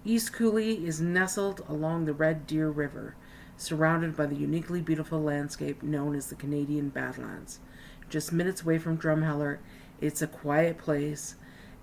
East Coulee is nestled along the Red Deer River, surrounded by the uniquely beautiful landscape known as the Canadian Badlands. Just minutes away from Drumheller, it's a quiet place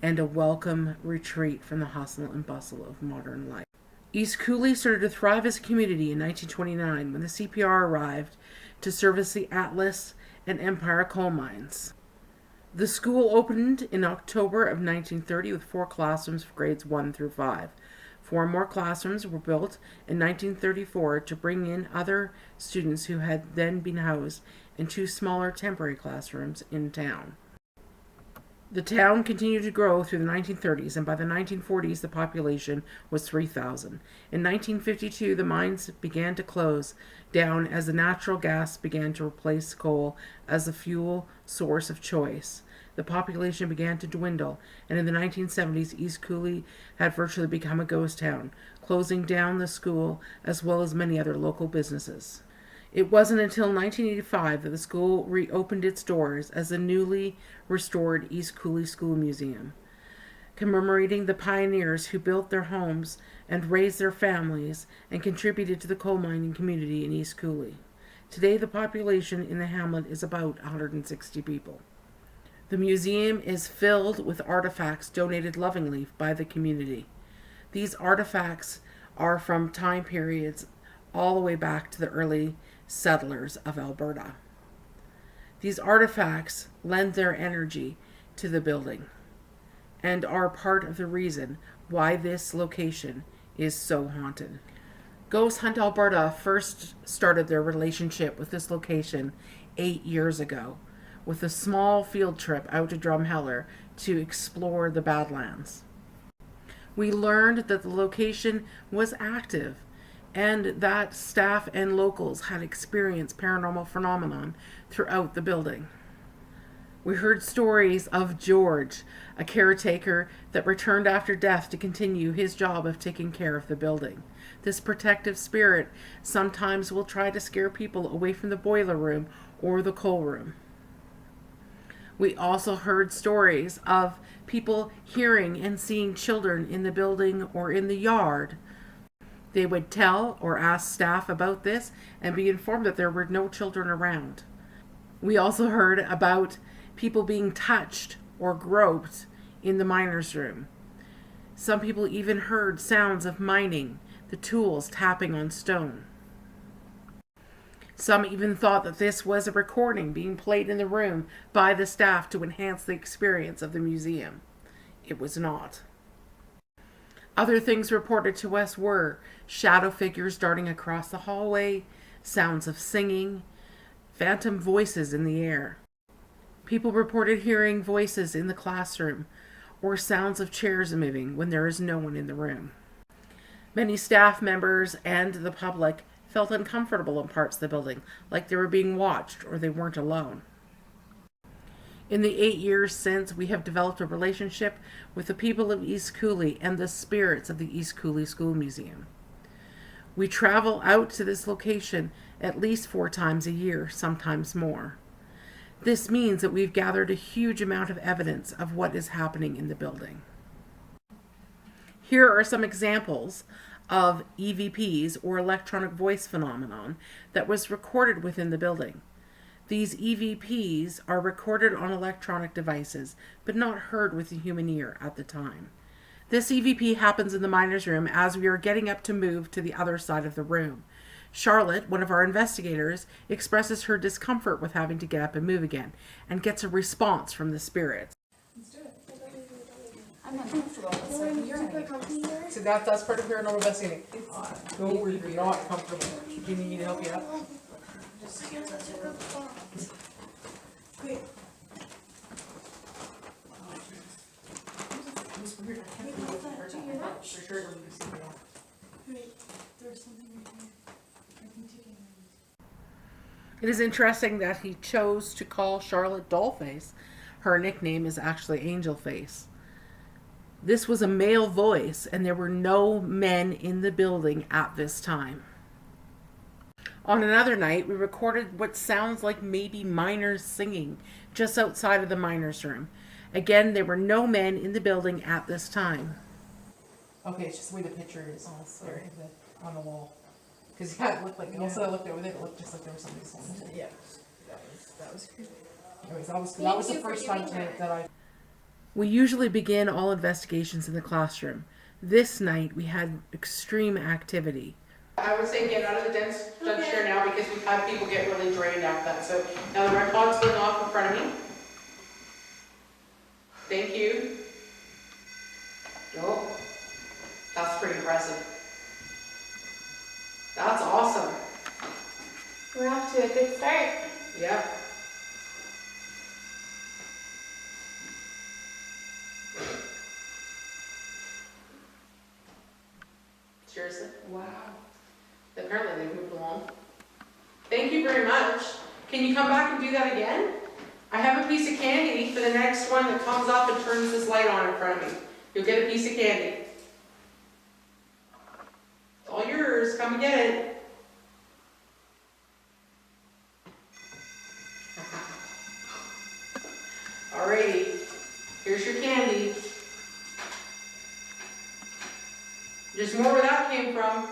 and a welcome retreat from the hustle and bustle of modern life. East Coulee started to thrive as a community in 1929 when the CPR arrived to service the Atlas and Empire coal mines. The school opened in October of 1930 with 4 classrooms for grades 1 through 5. 4 more classrooms were built in 1934 to bring in other students who had then been housed in 2 smaller temporary classrooms in town. The town continued to grow through the 1930s, and by the 1940s the population was 3,000. In 1952 the mines began to close down as the natural gas began to replace coal as the fuel source of choice. The population began to dwindle, and in the 1970s East Coulee had virtually become a ghost town, closing down the school as well as many other local businesses. It wasn't until 1985 that the school reopened its doors as the newly restored East Coulee School Museum, commemorating the pioneers who built their homes and raised their families and contributed to the coal mining community in East Coulee. Today the population in the hamlet is about 160 people. The museum is filled with artifacts donated lovingly by the community. These artifacts are from time periods all the way back to the early settlers of Alberta. These artifacts lend their energy to the building and are part of the reason why this location is so haunted. Ghost Hunt Alberta first started their relationship with this location 8 years ago with a small field trip out to Drumheller to explore the Badlands. We learned that the location was active and that staff and locals had experienced paranormal phenomenon throughout the building. We heard stories of George, a caretaker that returned after death to continue his job of taking care of the building. This protective spirit sometimes will try to scare people away from the boiler room or the coal room. We also heard stories of people hearing and seeing children in the building or in the yard. They would tell or ask staff about this and be informed that there were no children around. We also heard about people being touched or groped in the miner's room. Some people even heard sounds of mining, the tools tapping on stone. Some even thought that this was a recording being played in the room by the staff to enhance the experience of the museum. It was not. Other things reported to us were shadow figures darting across the hallway, sounds of singing, phantom voices in the air. People reported hearing voices in the classroom or sounds of chairs moving when there is no one in the room. Many staff members and the public felt uncomfortable in parts of the building, like they were being watched or they weren't alone. In the 8 years since, we have developed a relationship with the people of East Coulee and the spirits of the East Coulee School Museum. We travel out to this location at least 4 times a year, sometimes more. This means that we've gathered a huge amount of evidence of what is happening in the building. Here are some examples of EVPs, or electronic voice phenomenon, that was recorded within the building. These EVPs are recorded on electronic devices, but not heard with the human ear at the time. This EVP happens in the miner's room as we are getting up to move to the other side of the room. Charlotte, one of our investigators, expresses her discomfort with having to get up and move again, and gets a response from the spirits. Let's do it. I'm not comfortable. It's like you're So that's part of paranormal investigating. No, we're not comfortable. Do you need me to help you out? Wait. It is interesting that he chose to call Charlotte Dollface. Her nickname is actually Angelface. This was a male voice, and there were no men in the building at this time. On another night, we recorded what sounds like maybe miners singing just outside of the miner's room. Again, there were no men in the building at this time. Okay, it's just the way the picture is there on the wall. Because yeah, it looked like, also I looked over there, it looked just like there was somebody standing. Yeah, that was creepy. Anyways, that was Thank the you for first time doing tonight that. that I... We usually begin all investigations in the classroom. This night we had extreme activity. I would say get out of the dense chair now because we've had people get really drained after that. So now the red pod's going off in front of me. Thank you. Oh, that's pretty impressive. That's awesome. We're off to a good start. Yep. Seriously? Wow. Apparently they've moved along. Thank you very much. Can you come back and do that again? I have a piece of candy for the next one that comes up and turns this light on in front of me. You'll get a piece of candy. It's all yours. Come and get it. Alrighty. Here's your candy. There's more where that came from.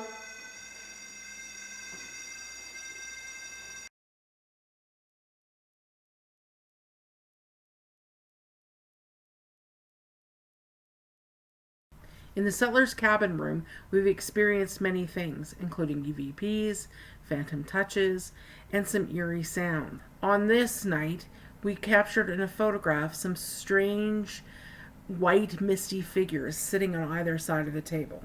In the settler's cabin room, we've experienced many things, including UVPs, phantom touches, and some eerie sound. On this night, we captured in a photograph some strange, white, misty figures sitting on either side of the table.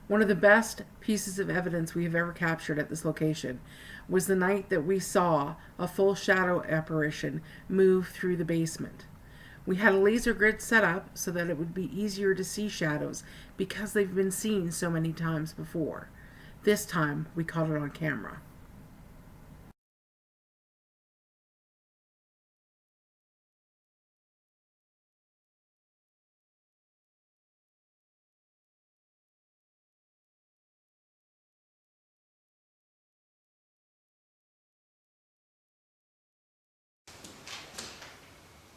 One of the best pieces of evidence we have ever captured at this location was the night that we saw a full shadow apparition move through the basement. We had a laser grid set up so that it would be easier to see shadows because they've been seen so many times before. This time, we caught it on camera.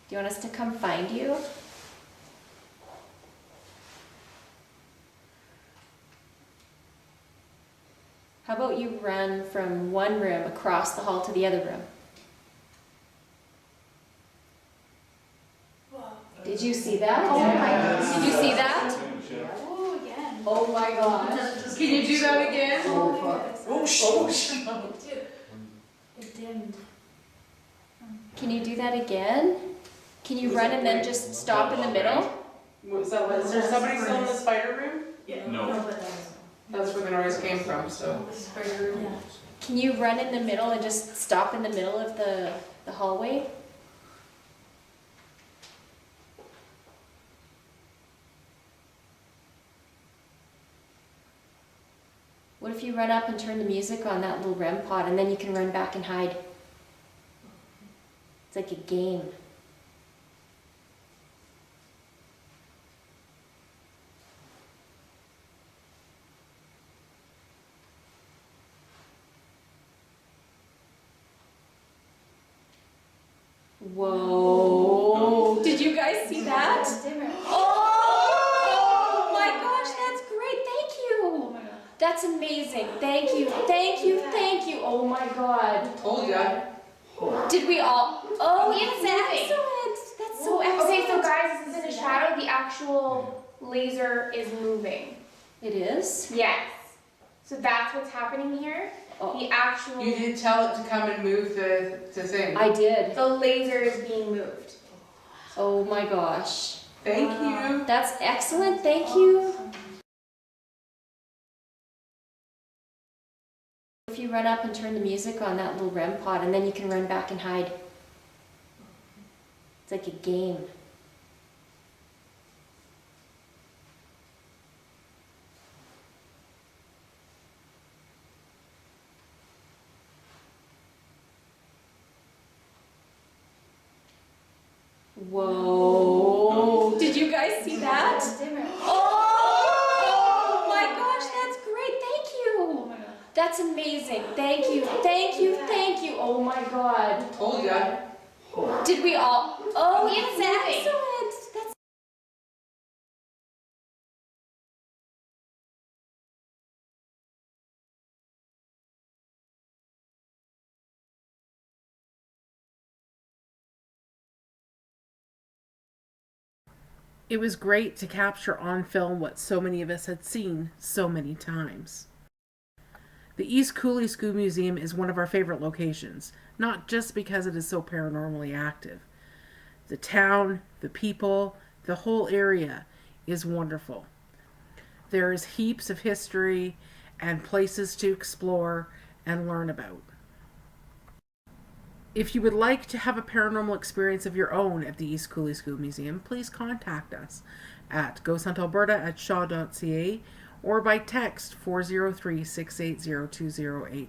Do you want us to come find you? How about you run from one room across the hall to the other room? Did you see that? Oh my goodness. Did you see that? Oh, again. Oh my gosh. Can you do that again? Oh, shit. It dimmed. Can you do that again? Can you run and then just stop in the middle? Is there somebody still in the spider room? Yeah. No. That's where the noise came from, so. Yeah. Can you run in the middle and just stop in the middle of the hallway? What if you run up and turn the music on that little REM pod and then you can run back and hide? It's like a game. Whoa. Did you guys see that? Dimmer. Oh my gosh, that's great. Thank Oh you. my god. That's amazing. Thank you. Thank you. Thank you. Oh my god. Told ya. Did we all? Oh, It's it's moving. excellent. That's so excellent. Okay, so guys, this isn't a shadow. The actual laser is moving. It is? Yes. So that's what's happening here. Oh, The actual, You did tell it to come and move the thing. I did. the laser is being moved. Oh my gosh. Thank you. That's excellent. Thank you. If you run up and turn the music on that little REM pod and then you can run back and hide. It's like a game. Whoa. Did you guys see that? Dimmer. Oh my gosh, that's great. Thank Oh you. my god. That's amazing. Thank you. Thank you. Thank you. Oh my god. Told ya. Did we all? Oh, It's it's moving. excellent. It was great to capture on film what so many of us had seen so many times. The East Coulee School Museum is one of our favorite locations, not just because it is so paranormally active. The town, the people, the whole area is wonderful. There is heaps of history and places to explore and learn about. If you would like to have a paranormal experience of your own at the East Coulee School Museum, please contact us at ghosthuntalberta@shaw.ca or by text 403-680-208.